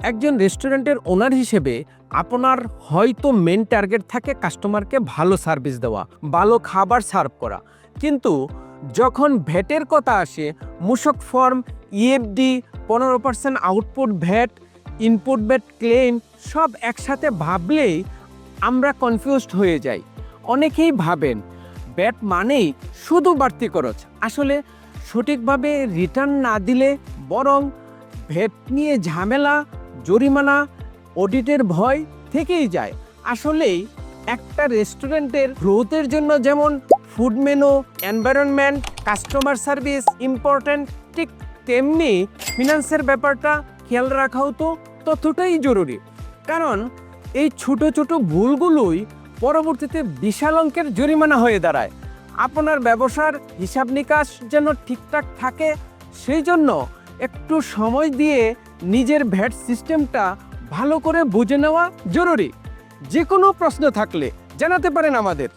একজন রেস্টুরেন্টের ওনার হিসেবে আপনার হয়তো মেন টার্গেট থাকে কাস্টমারকে ভালো সার্ভিস দেওয়া, ভালো খাবার সার্ভ করা। কিন্তু যখন ভ্যাটের কথা আসে, মূসক form, EFD, 15% output VAT, input VAT claim সব একসাথে ভাবলেই আমরা কনফিউজড হয়ে যাই। অনেকেই ভাবেন ভ্যাট মানেই শুধু বাড়তি খরচ। আসলে সঠিকভাবে রিটার্ন না দিলে বরং ভ্যাট নিয়ে ঝামেলা, জরিমানা, অডিটের ভয় থেকেই যায়। আসলেই একটা রেস্টুরেন্টের গ্রোথের জন্য যেমন food menu, environment, customer service important, ঠিক তেমনি ফিনান্সের ব্যাপারটা খেয়াল রাখাও তো ততটাই জরুরি। কারণ এই ছোট ছোট ভুলগুলোই পরবর্তীতে বিশাল অঙ্কের জরিমানা হয়ে দাঁড়ায়। আপনার ব্যবসার হিসাব নিকাশ যেন ঠিকঠাক থাকে, সেই জন্য একটু সময় দিয়ে নিজের ভ্যাট সিস্টেমটা ভালো করে বুঝে নেওয়া জরুরি। যে কোনো প্রশ্ন থাকলে জানাতে পারেন আমাদের।